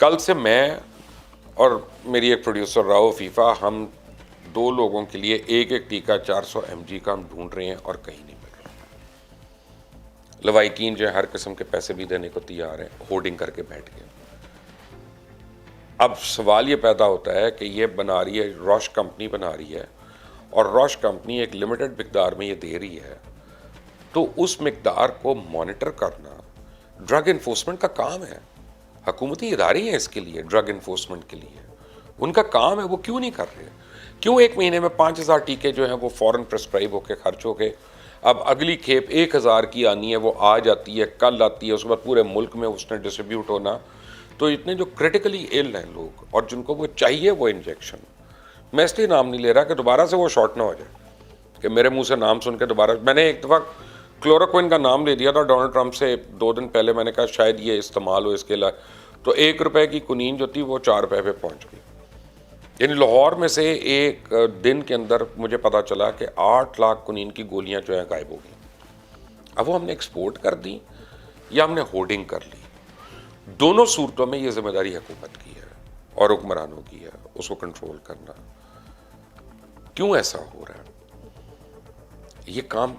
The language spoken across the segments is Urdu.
کل سے میں اور میری ایک پروڈیوسر راؤ فیفا، ہم 2 لوگوں کے لیے ایک ٹیکہ 400 mg کا ہم ڈھونڈ رہے ہیں اور کہیں نہیں مل رہا. لوائقین جو ہے ہر قسم کے پیسے بھی دینے کو تیار ہیں، ہورڈنگ کر کے بیٹھ گئے. اب سوال یہ پیدا ہوتا ہے کہ یہ بنا رہی ہے، روش کمپنی بنا رہی ہے، اور روش کمپنی ایک لمیٹڈ مقدار میں یہ دے رہی ہے، تو اس مقدار کو مانیٹر کرنا ڈرگ انفورسمنٹ کا کام ہے. حکومتی ادارے ہیں اس کے لیے، ڈرگ انفورسمنٹ کے لیے ان کا کام ہے. وہ کیوں نہیں کر رہے؟ کیوں ایک مہینے میں 5000 ٹیکے جو ہیں وہ فوراً پرسکرائب ہو کے خرچ ہو گئے، اب اگلی کھیپ 1000 کی آنی ہے، وہ آ جاتی ہے، کل آتی ہے، اس کے بعد پورے ملک میں اس نے ڈسٹریبیوٹ ہونا. تو اتنے جو کرٹیکلی ایل ہیں لوگ اور جن کو وہ چاہیے وہ انجیکشن، میں اس لیے نام نہیں لے رہا کہ دوبارہ سے وہ شارٹ نہ ہو جائے کہ میرے منہ سے نام سن کے دوبارہ. میں نے ایک دفعہ کلوروکوئن کا نام لے دیا تھا ڈونلڈ ٹرمپ سے 2 دن پہلے، میں نے کہا شاید یہ استعمال ہو اس کے علاج، تو 1 روپے کی کنین جو تھی وہ 4 روپے پہ پہنچ گئی. یعنی لاہور میں سے ایک دن کے اندر مجھے پتا چلا کہ 8 لاکھ کنین کی گولیاں جو ہیں غائب ہو گئی. اب وہ ہم نے ایکسپورٹ کر دی یا ہم نے ہورڈنگ کر لی. دونوں صورتوں میں یہ ذمہ داری حکومت کی ہے اور حکمرانوں کی ہے، اس کو کنٹرول کرنا. کیوں ایسا ہو رہا ہے؟ یہ کام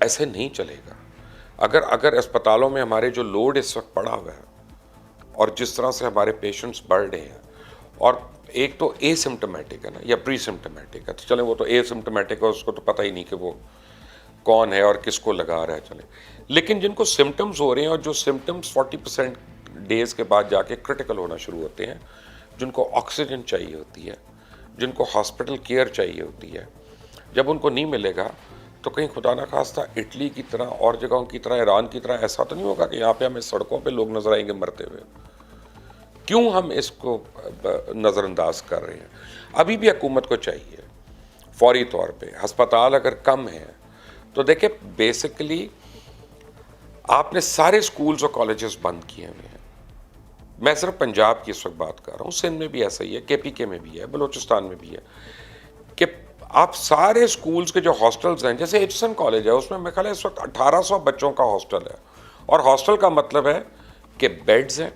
ایسے نہیں چلے گا. اگر اسپتالوں میں ہمارے جو لوڈ اس وقت پڑا ہوا ہے اور جس طرح سے ہمارے پیشنٹس بڑھ رہے ہیں، اور ایک تو اے سمپٹمیٹک ہے نا یا پری سمپٹمیٹک ہے، تو چلیں وہ تو اے سمپٹمیٹک ہے، اس کو تو پتہ ہی نہیں کہ وہ کون ہے اور کس کو لگا رہا ہے، چلیں. لیکن جن کو سمٹمز ہو رہے ہیں اور جو سمٹمز 40% ڈیز کے بعد جا کے کرٹیکل ہونا شروع ہوتے ہیں، جن کو آکسیجن چاہیے ہوتی ہے، جن کو ہاسپٹل کیئر چاہیے ہوتی ہے، جب ان کو نہیں ملے گا تو کہیں خدا نہ خواستہ اٹلی کی طرح اور جگہوں کی طرح، ایران کی طرح ایسا تو نہیں ہوگا کہ یہاں پہ ہمیں سڑکوں پہ لوگ نظر آئیں گے مرتے ہوئے. کیوں ہم اس کو نظر انداز کر رہے ہیں؟ ابھی بھی حکومت کو چاہیے فوری طور پہ، ہسپتال اگر کم ہیں تو دیکھیں بیسیکلی آپ نے سارے سکولز اور کالجز بند کیے ہوئے ہیں. میں صرف پنجاب کی اس وقت بات کر رہا ہوں، سندھ میں بھی ایسا ہی ہے، کے پی کے میں بھی ہے، بلوچستان میں بھی ہے، کہ آپ سارے سکولز کے جو ہاسٹلز ہیں، جیسے ایچسن کالج ہے، اس میں خیال ہے اس وقت 1800 بچوں کا ہاسٹل ہے. اور ہاسٹل کا مطلب ہے کہ بیڈز ہیں،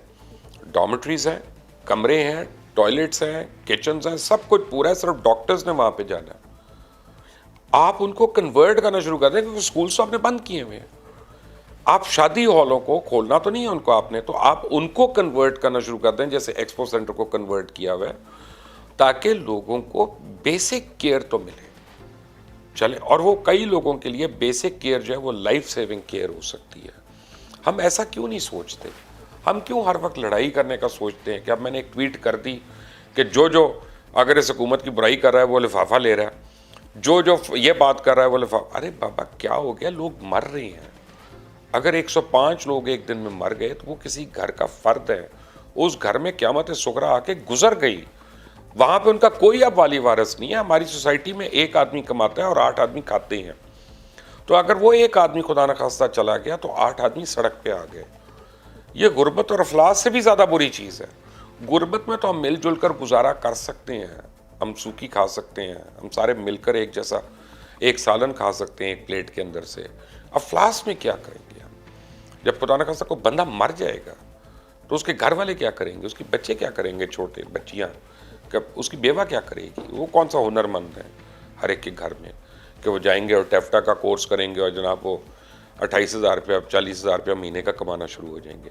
ڈارمیٹریز ہیں، کمرے ہیں، ٹوائلٹس ہیں، کچنز ہیں، سب کچھ پورا ہے، صرف ڈاکٹرز نے وہاں پہ جانا ہے. آپ ان کو کنورٹ کرنا شروع کر دیں کیونکہ سکولز تو آپ نے بند کیے ہوئے ہیں. آپ شادی ہالوں کو کھولنا تو نہیں ہے ان کو آپ نے، تو آپ ان کو کنورٹ کرنا شروع کر دیں جیسے ایکسپو سینٹر کو کنورٹ کیا ہوا ہے، تاکہ لوگوں کو بیسک کیئر تو ملے. چلے، اور وہ کئی لوگوں کے لیے بیسک کیئر جو ہے وہ لائف سیونگ کیئر ہو سکتی ہے. ہم ایسا کیوں نہیں سوچتے؟ ہم کیوں ہر وقت لڑائی کرنے کا سوچتے ہیں کہ اب میں نے ایک ٹویٹ کر دی کہ جو اگر اس حکومت کی برائی کر رہا ہے وہ لفافہ لے رہا ہے، جو یہ بات کر رہا ہے وہ لفافہ. ارے بابا کیا ہو گیا؟ لوگ مر رہے ہیں. اگر 105 لوگ ایک دن میں مر گئے تو وہ کسی گھر کا فرد ہے، اس گھر میں قیامت صغریٰ آ کے گزر گئی، وہاں پہ ان کا کوئی اب والی وارث نہیں ہے. ہماری سوسائٹی میں 1 آدمی کماتا ہے اور 8 آدمی کھاتے ہیں، تو اگر وہ 1 آدمی خدا نخواستہ چلا گیا تو 8 آدمی سڑک پہ آ گئے. یہ غربت اور افلاس سے بھی زیادہ بری چیز ہے. غربت میں تو ہم مل جل کر گزارا کر سکتے ہیں، ہم سوکھی کھا سکتے ہیں، ہم سارے مل کر ایک جیسا ایک سالن کھا سکتے ہیں ایک پلیٹ کے اندر سے. افلاس میں کیا کریں گے ہم؟ جب خدا نہ خواستہ کوئی بندہ مر جائے گا تو اس کے گھر والے کیا کریں گے؟ اس کے بچے کیا کریں گے؟ چھوٹے بچیاں، اس کی بیوہ کیا کرے گی؟ وہ کون سا ہنر مند ہے ہر ایک کے گھر میں کہ وہ جائیں گے اور ٹیفٹا کا کورس کریں گے اور جناب وہ 28,000 روپیہ 40,000 روپیہ مہینے کا کمانا شروع ہو جائیں گے؟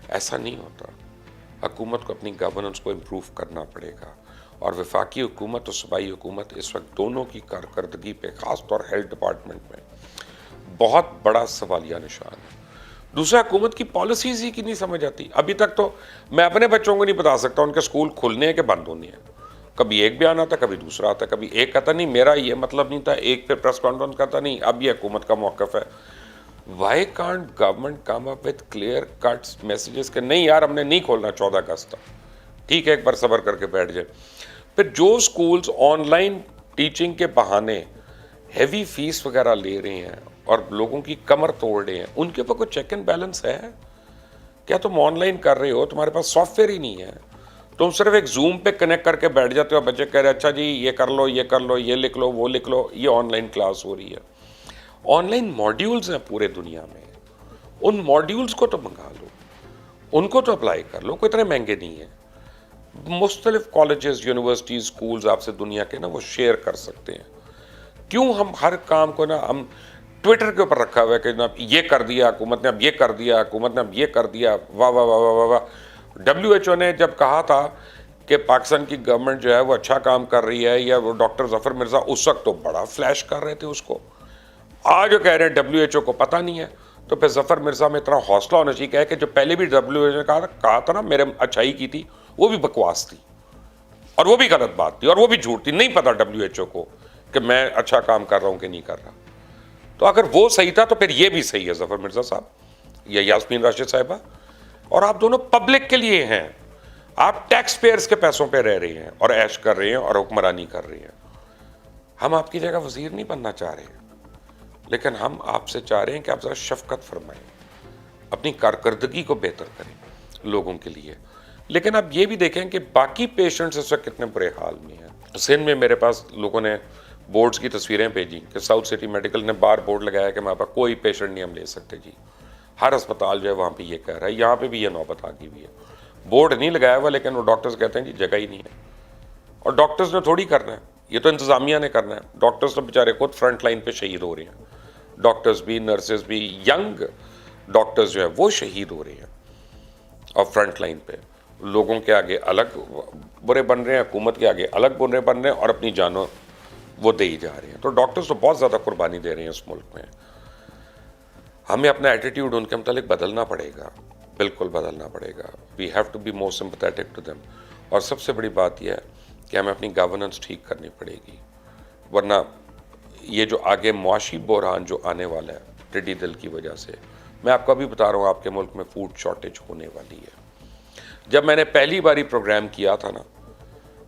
ایسا نہیں ہوتا. حکومت کو اپنی گورننس کو امپروو کرنا پڑے گا، اور وفاقی حکومت اور صوبائی حکومت اس وقت دونوں کی کارکردگی پہ خاص طور ہیلتھ ڈپارٹمنٹ میں بہت بڑا سوالیہ نشان ہے. دوسرا، حکومت کی پالیسیز ہی کی نہیں سمجھ آتی. ابھی تک تو میں اپنے بچوں کو نہیں بتا سکتا ان کے اسکول کھلنے ہیں کہ بند ہونے ہیں. کبھی ایک بیان آتا، کبھی دوسرا آتا، کبھی ایک کہتا نہیں میرا یہ مطلب نہیں تھا، ایک پہ پریس کانفرنس کرتا نہیں اب یہ حکومت کا موقف ہے. Why can't government come up with clear cuts messages کہ نہیں یار ہم نے نہیں کھولنا 14 اگست تک، ٹھیک ہے ایک بار صبر کر کے بیٹھ جائے. پھر جو اسکولز آن لائن ٹیچنگ کے بہانے ہیوی فیس وغیرہ لے رہے ہیں اور لوگوں کی کمر توڑ رہے ہیں، ان کے اوپر کوئی چیک اینڈ بیلنس ہے کیا؟ تم آن لائن کر رہے ہو، تمہارے پاس سافٹ ویئر ہی نہیں ہے، تم صرف ایک زوم پہ کنیکٹ کر کے بیٹھ جاتے ہو، بچے کہہ رہے اچھا جی یہ کر لو یہ کر لو یہ لکھ لو وہ لکھ لو، یہ آن لائن کلاس ہو رہی ہے. آن لائن ماڈیولز ہیں پورے دنیا میں، ان ماڈیولز کو تو منگا لو، ان کو تو اپلائی کر لو, کوئی اتنے مہنگے نہیں ہیں. مختلف کالجز, یونیورسٹیز, اسکولز آپ سے دنیا کے نا وہ شیئر کر سکتے ہیں. کیوں ہم ہر کام کو نا ہم ٹویٹر کے اوپر رکھا ہوا ہے کہ جناب یہ کر دیا حکومت نے, اب یہ کر دیا حکومت نے, اب یہ کر دیا, واہ واہ واہ واہ واہ. WHO نے جب کہا تھا کہ پاکستان کی گورنمنٹ جو ہے وہ اچھا کام کر رہی ہے, یا وہ ڈاکٹر ظفر مرزا اس وقت تو بڑا فلیش کر رہے تھے اس کو, آج جو کہہ رہے ہیں WHO کو پتہ نہیں ہے. تو پھر ظفر مرزا میں اتنا حوصلہ ہونا چاہیے کہ جو پہلے بھی WHO نے کہا تھا نا میرے اچھائی کی تھی, وہ بھی بکواس تھی اور وہ بھی غلط بات تھی اور وہ بھی جھوٹ تھی. نہیں پتا WHO کو کہ میں اچھا کام کر رہا ہوں کہ نہیں کر رہا. تو اگر وہ صحیح تھا تو پھر یہ بھی صحیح ہے ظفر مرزا صاحب یا یاسمین راشد صاحبہ. اور آپ دونوں پبلک کے لیے ہیں, آپ ٹیکس پیئرز کے پیسوں پہ رہ رہے ہیں اور عیش کر رہے ہیں اور حکمرانی کر رہے ہیں. ہم آپ کی جگہ وزیر نہیں بننا چاہ رہے ہیں, لیکن ہم آپ سے چاہ رہے ہیں کہ آپ ذرا شفقت فرمائیں, اپنی کارکردگی کو بہتر کریں لوگوں کے لیے. لیکن آپ یہ بھی دیکھیں کہ باقی پیشنٹس اس وقت کتنے برے حال میں ہیں. سندھ میں میرے پاس لوگوں نے بورڈز کی تصویریں بھیجی کہ ساؤتھ سٹی میڈیکل نے بار بورڈ لگایا کہ ہمارے پاس کوئی پیشنٹ نہیں ہم لے سکتے جی. ہر اسپتال جو ہے وہاں پہ یہ کہہ رہا ہے, یہاں پہ بھی یہ نوبت آ گئی ہوئی ہے. بورڈ نہیں لگایا ہوا لیکن وہ ڈاکٹرز کہتے ہیں جی جگہ ہی نہیں ہے. اور ڈاکٹرز نے تھوڑی کرنا ہے, یہ تو انتظامیہ نے کرنا ہے. ڈاکٹرز تو بیچارے خود فرنٹ لائن پہ شہید ہو رہے ہیں. ڈاکٹرز بھی, نرسز بھی, ینگ ڈاکٹرز جو ہے وہ شہید ہو رہے ہیں اور فرنٹ لائن پہ لوگوں کے آگے الگ برے بن رہے ہیں, حکومت کے آگے الگ برے بن رہے ہیں اور اپنی جانوں وہ دے ہی جا رہے ہیں. تو ڈاکٹرز تو بہت زیادہ قربانی دے رہے ہیں اس ملک میں. ہمیں اپنا ایٹیٹیوڈ ان کے متعلق بدلنا پڑے گا, بالکل بدلنا پڑے گا. We have to be more sympathetic to them. اور سب سے بڑی بات یہ ہے کہ ہمیں اپنی گورننس ٹھیک کرنی پڑے گی, ورنہ یہ جو آگے معاشی بحران جو آنے والا ہے ٹڈی دل کی وجہ سے, میں آپ کو ابھی بتا رہا ہوں آپ کے ملک میں فوڈ شارٹیج ہونے والی ہے. جب میں نے پہلی باری پروگرام کیا تھا نا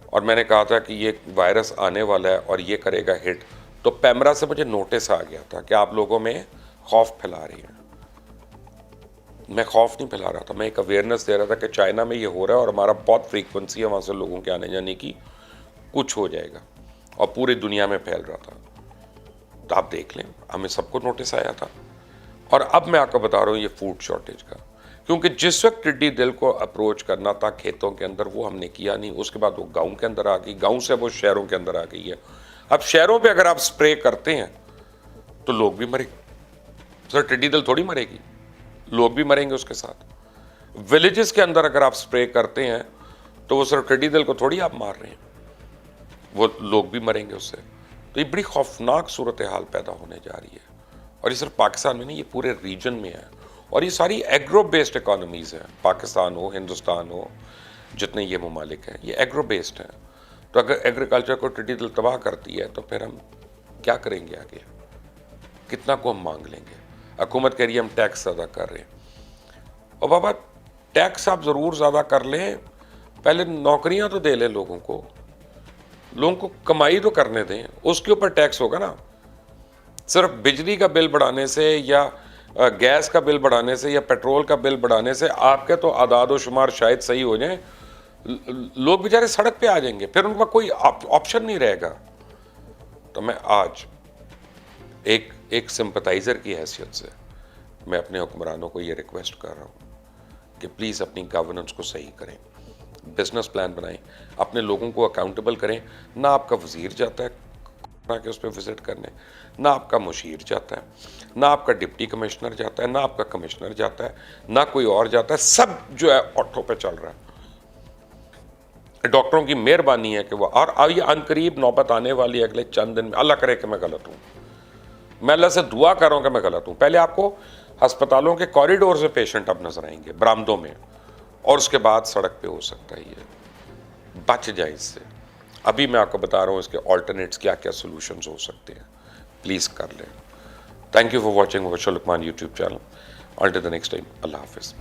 اور میں نے کہا تھا کہ یہ وائرس آنے والا ہے اور یہ کرے گا ہٹ, تو پیمرا سے مجھے نوٹس آ گیا تھا کہ آپ لوگوں میں خوف پھیلا رہی ہیں. میں خوف نہیں پھیلا رہا تھا, میں ایک اویئرنیس دے رہا تھا کہ چائنا میں یہ ہو رہا ہے اور ہمارا بہت فریکوینسی ہے وہاں سے لوگوں کے آنے جانے کی, کچھ ہو جائے گا, اور پوری دنیا میں پھیل رہا تھا. تو آپ دیکھ لیں, ہمیں سب کو نوٹس آیا تھا. اور اب میں آپ کو بتا رہا ہوں یہ فوڈ شارٹیج کا, کیونکہ جس وقت ٹڈی دل کو اپروچ کرنا تھا کھیتوں کے اندر وہ ہم نے کیا نہیں. اس کے بعد وہ گاؤں کے اندر آ گئی, گاؤں سے وہ شہروں کے اندر آ گئی ہے. اب شہروں پہ اگر آپ سپرے کرتے ہیں تو لوگ بھی مریں گے. سر ٹڈی دل تھوڑی مرے گی, لوگ بھی مریں گے اس کے ساتھ. ولیجز کے اندر اگر آپ سپرے کرتے ہیں تو وہ صرف ٹڈی دل کو تھوڑی آپ مار رہے ہیں, وہ لوگ بھی مریں گے اس سے. تو یہ بڑی خوفناک صورتحال پیدا ہونے جا رہی ہے. اور یہ صرف پاکستان میں نہیں, یہ پورے ریجن میں ہے. اور یہ ساری ایگرو بیسڈ اکانومیز ہیں, پاکستان ہو, ہندوستان ہو, جتنے یہ ممالک ہیں یہ ایگرو بیسڈ ہیں. تو اگر ایگریکلچر کو ٹڈی دل تباہ کرتی ہے تو پھر ہم کیا کریں گے آگے, کتنا کو ہم مانگ لیں گے. حکومت کہہ رہی ہے ہم ٹیکس زیادہ کر رہے ہیں. اور بابا ٹیکس آپ ضرور زیادہ کر لیں, پہلے نوکریاں تو دے لیں لوگوں کو کمائی تو کرنے دیں, اس کے اوپر ٹیکس ہوگا نا. صرف بجلی کا بل بڑھانے سے یا گیس کا بل بڑھانے سے یا پیٹرول کا بل بڑھانے سے آپ کے تو اعداد و شمار شاید صحیح ہو جائیں, لوگ بیچارے سڑک پہ آ جائیں گے, پھر ان کا کوئی آپشن نہیں رہے گا. تو میں آج ایک سمپتائزر کی حیثیت سے میں اپنے حکمرانوں کو یہ ریکویسٹ کر رہا ہوں کہ پلیز اپنی گورننس کو صحیح کریں, بزنس پلان بنائیں, اپنے لوگوں کو اکاؤنٹیبل کریں. نہ آپ کا وزیر جاتا ہے کہ اس پہ وزٹ کرنے, نہ آپ کا مشیر جاتا ہے, نہ آپ کا ڈپٹی کمشنر جاتا ہے, نہ آپ کا کمشنر جاتا ہے, نہ کوئی اور جاتا ہے. سب جو ہے آٹو پہ چل رہا ہے. ڈاکٹروں کی مہربانی ہے کہ وہ, اور یہ عن قریب نوبت آنے والی ہے اگلے چند دن میں. اللہ کرے کہ میں غلط ہوں, میں اللہ سے دعا کر رہا ہوں کہ میں غلط ہوں. پہلے آپ کو ہسپتالوں کے کوریڈور سے پیشنٹ اب نظر آئیں گے, برآمدوں میں, اور اس کے بعد سڑک پہ ہو سکتا ہے. یہ بچ جائے اس سے. ابھی میں آپ کو بتا رہا ہوں اس کے آلٹرنیٹس کیا کیا سولوشنز ہو سکتے ہیں, پلیز کر لیں. Thank you for watching Mubashir Luqman YouTube channel. Until the next time, اللہ حافظ.